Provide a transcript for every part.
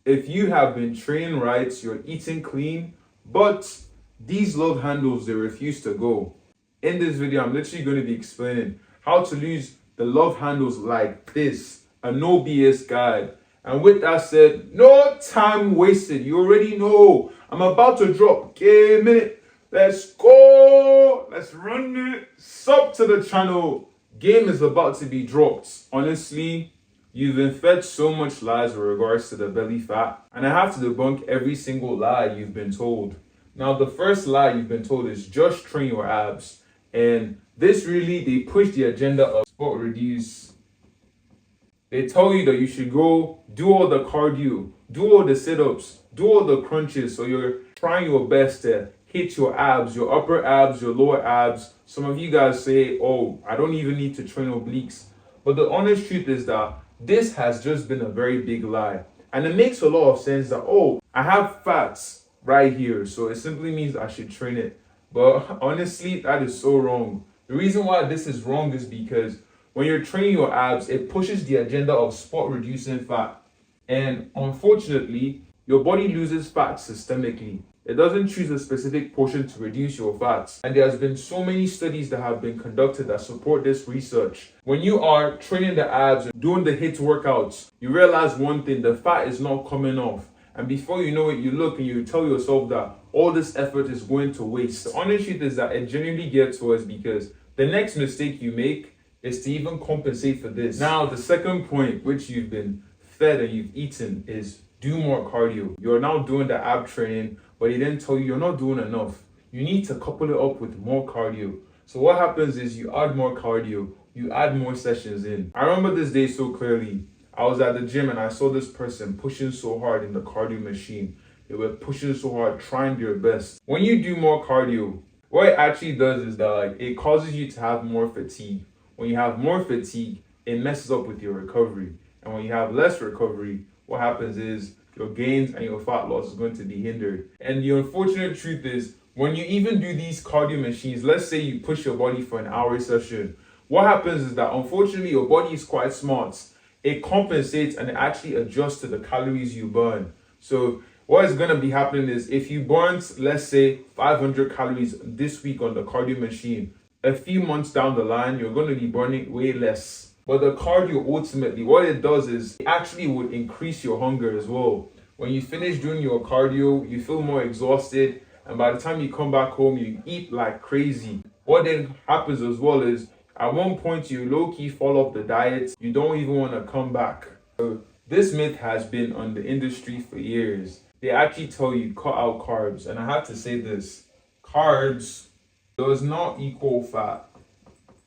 if you have been training right, you're eating clean, but these love handles, they refuse to go. In this video, I'm literally going to be explaining how to lose the love handles like this, a no BS guide. And with that said, no time wasted. You already know I'm about to drop. Okay, minute. Let's go. Let's run it. Sub to the channel. Game is about to be dropped. Honestly, you've been fed so much lies with regards to the belly fat, and I have to debunk every single lie you've been told. Now, the first lie you've been told is just train your abs. And this really, they push the agenda of spot reduce. They tell you that you should go do all the cardio, do all the sit-ups, do all the crunches. So you're trying your best to hit your abs, your upper abs, your lower abs. Some of you guys say, oh, I don't even need to train obliques. But the honest truth is that this has just been a very big lie. And it makes a lot of sense that, oh, I have fats right here, so it simply means I should train it. But honestly, that is so wrong. The reason why this is wrong is because when you're training your abs, it pushes the agenda of spot reducing fat. And unfortunately, your body loses fat systemically. It doesn't choose a specific portion to reduce your fats. And there has been so many studies that have been conducted that support this research. When you are training the abs and doing the HIIT workouts, you realize one thing, the fat is not coming off. And before you know it, you look and you tell yourself that all this effort is going to waste. The honest truth is that it genuinely gets worse because the next mistake you make is to even compensate for this. Now, the second point, which you've been fed and you've eaten, is do more cardio. You're now doing the ab training, but they didn't tell you you're not doing enough. You need to couple it up with more cardio. So what happens is you add more cardio, you add more sessions in. I remember this day so clearly. I was at the gym and I saw this person pushing so hard in the cardio machine. They were pushing so hard, trying their best. When you do more cardio, what it actually does is that it causes you to have more fatigue. When you have more fatigue, it messes up with your recovery. And when you have less recovery, what happens is your gains and your fat loss is going to be hindered. And the unfortunate truth is, when you even do these cardio machines, let's say you push your body for an hour session, what happens is that unfortunately your body is quite smart. It compensates and it actually adjusts to the calories you burn. So what is going to be happening is if you burnt, let's say 500 calories this week on the cardio machine, a few months down the line, you're going to be burning way less. But the cardio, ultimately, what it does is it actually would increase your hunger as well. When you finish doing your cardio, you feel more exhausted. And by the time you come back home, you eat like crazy. What then happens as well is at one point, you low-key fall off the diet. You don't even want to come back. So this myth has been on the industry for years. They actually tell you cut out carbs. And I have to say this, carbs does not equal fat.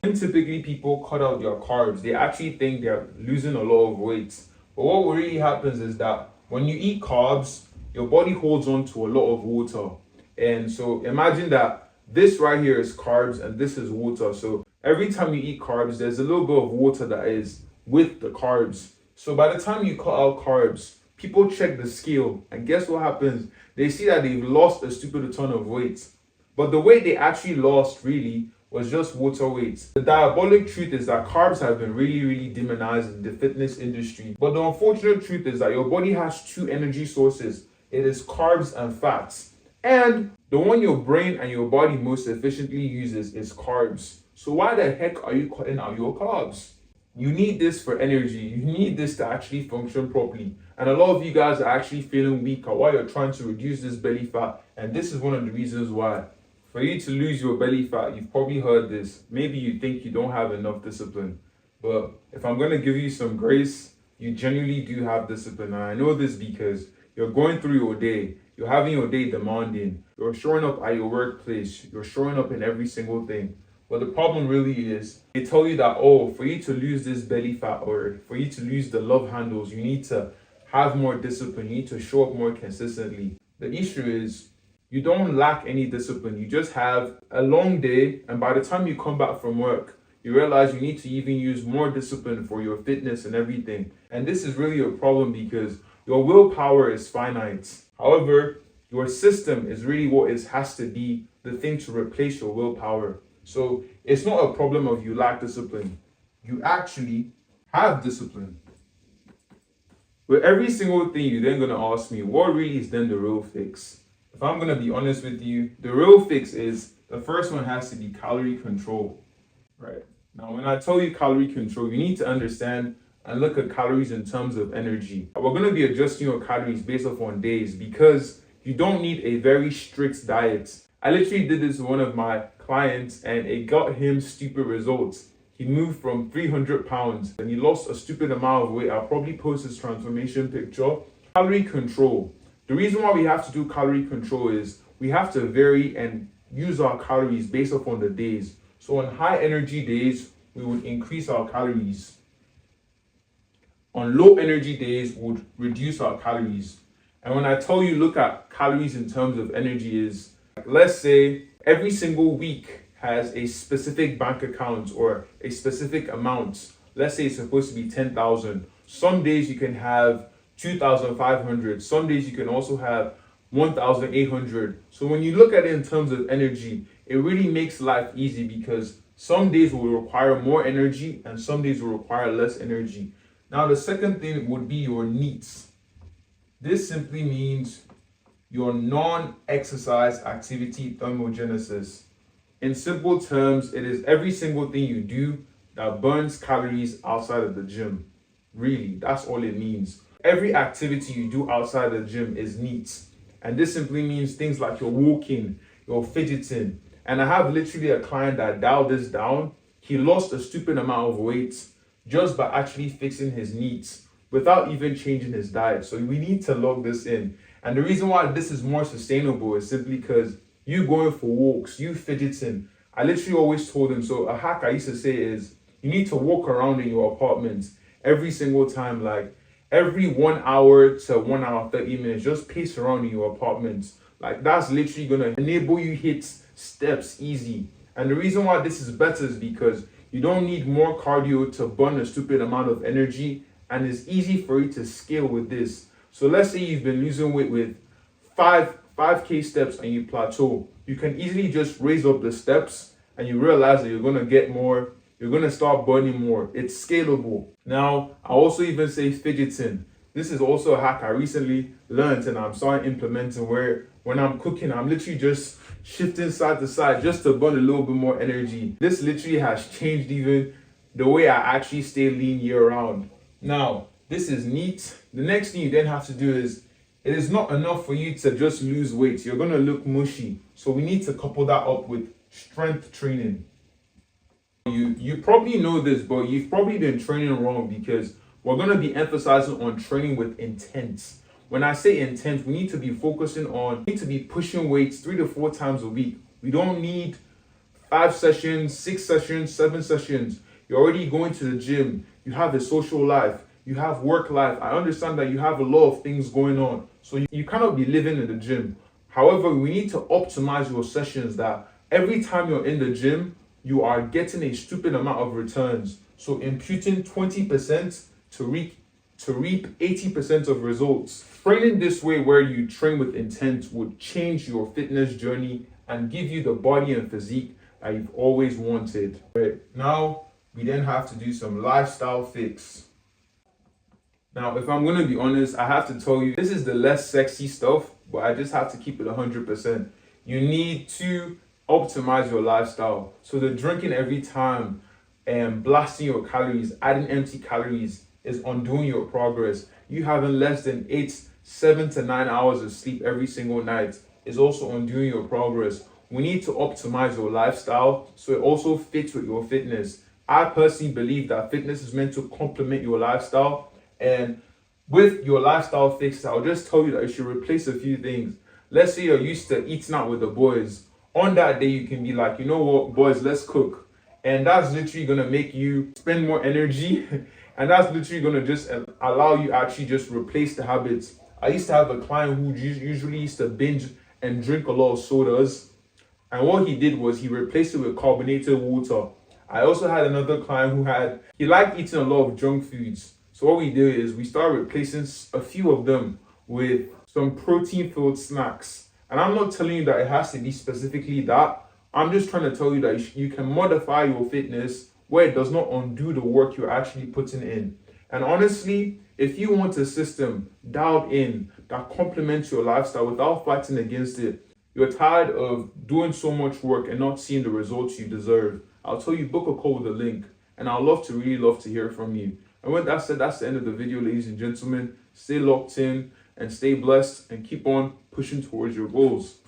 When typically people cut out their carbs, they actually think they're losing a lot of weight. But what really happens is that when you eat carbs, your body holds on to a lot of water. And so imagine that this right here is carbs and this is water. So every time you eat carbs, there's a little bit of water that is with the carbs. So by the time you cut out carbs, people check the scale and guess what happens? They see that they've lost a stupid ton of weight. But the weight they actually lost really was just water weight. The diabolic truth is that carbs have been really demonized in the fitness industry. But the unfortunate truth is that your body has two energy sources. It is carbs and fats. And the one your brain and your body most efficiently uses is carbs. So why the heck are you cutting out your carbs? You need this for energy. You need this to actually function properly. And a lot of you guys are actually feeling weaker while you're trying to reduce this belly fat. And this is one of the reasons why. For you to lose your belly fat, you've probably heard this. Maybe you think you don't have enough discipline. But if I'm going to give you some grace, you genuinely do have discipline. And I know this because you're going through your day. You're having your day demanding. You're showing up at your workplace. You're showing up in every single thing. But the problem really is, they tell you that, oh, for you to lose this belly fat or for you to lose the love handles, you need to have more discipline. You need to show up more consistently. The issue is, you don't lack any discipline. You just have a long day. And by the time you come back from work, you realize you need to even use more discipline for your fitness and everything. And this is really a problem because your willpower is finite. However, your system is really what has to be the thing to replace your willpower. So it's not a problem of you lack discipline. You actually have discipline. With every single thing, you're then going to ask me, what really is then the real fix? If I'm going to be honest with you, the real fix is the first one has to be calorie control, right? Now, when I tell you calorie control, you need to understand and look at calories in terms of energy. We're going to be adjusting your calories based off on days because you don't need a very strict diet. I literally did this with one of my clients and it got him stupid results. He moved from 300 pounds and he lost a stupid amount of weight. I'll probably post his transformation picture. Calorie control. The reason why we have to do calorie control is we have to vary and use our calories based off on the days. So on high energy days, we would increase our calories. On low energy days, we would reduce our calories. And when I tell you look at calories in terms of energy is, let's say every single week has a specific bank account or a specific amount. Let's say it's supposed to be 10,000. Some days you can have 2,500. Some days you can also have 1,800. So when you look at it in terms of energy, it really makes life easy because some days will require more energy and some days will require less energy. Now, the second thing would be your needs. This simply means your non-exercise activity thermogenesis. In simple terms, it is every single thing you do that burns calories outside of the gym. Really, that's all it means. Every activity you do outside the gym is neat. And this simply means things like your walking, your fidgeting. And I have literally a client that dialed this down. He lost a stupid amount of weight just by actually fixing his needs without even changing his diet. So we need to log this in. And the reason why this is more sustainable is simply because you going for walks, you fidgeting. I literally always told him, so a hack I used to say is you need to walk around in your apartment every single time, like every 1 hour to 1 hour, 30 minutes, just pace around in your apartment. Like that's literally gonna enable you hit steps easy. And the reason why this is better is because you don't need more cardio to burn a stupid amount of energy, and it's easy for you to scale with this. So let's say you've been losing weight with 5K steps and you plateau. You can easily just raise up the steps and you realize that you're gonna get more, you're gonna start burning more. It's scalable. Now, I also even say fidgeting. This is also a hack I recently learned and I'm starting implementing where when I'm cooking, I'm literally just shifting side to side just to burn a little bit more energy. This literally has changed even the way I actually stay lean year round. Now, this is neat. The next thing you then have to do is, it is not enough for you to just lose weight. You're gonna look mushy. So we need to couple that up with strength training. You probably know this, but you've probably been training wrong because we're gonna be emphasizing on training with intent. When I say intent, we need to be focusing on, we need to be pushing weights 3 to 4 times a week. We don't need 5 sessions, 6 sessions, 7 sessions. You're already going to the gym. You have a social life. You have work life. I understand that you have a lot of things going on. So you cannot be living in the gym. However, we need to optimize your sessions that every time you're in the gym, you are getting a stupid amount of returns. So imputing 20% to reap 80% of results. Training this way where you train with intent would change your fitness journey and give you the body and physique that you've always wanted. But now we then have to do some lifestyle fix. Now, if I'm gonna be honest, I have to tell you, this is the less sexy stuff, but I just have to keep it 100%. You need to optimize your lifestyle. So the drinking every time and blasting your calories, adding empty calories is undoing your progress. You having less than 7 to 9 hours of sleep every single night is also undoing your progress. We need to optimize your lifestyle so it also fits with your fitness. I personally believe that fitness is meant to complement your lifestyle. And with your lifestyle fixes, I'll just tell you that you should replace a few things. Let's say you're used to eating out with the boys. On that day, you can be like, you know what, boys, let's cook. And that's literally going to make you spend more energy. And that's literally going to just allow you actually just replace the habits. I used to have a client who usually used to binge and drink a lot of sodas. And what he did was he replaced it with carbonated water. I also had another client who he liked eating a lot of junk foods. So what we did is we started replacing a few of them with some protein-filled snacks. And I'm not telling you that it has to be specifically that. I'm just trying to tell you that you can modify your fitness where it does not undo the work you're actually putting in. And honestly, If you want a system dialed in that complements your lifestyle without fighting against it, you're tired of doing so much work and not seeing the results you deserve, I'll tell you, book a call with a link. And I'd really love to hear from you. And with that said, that's the end of the video, ladies and gentlemen. Stay locked in and stay blessed and keep on pushing towards your goals.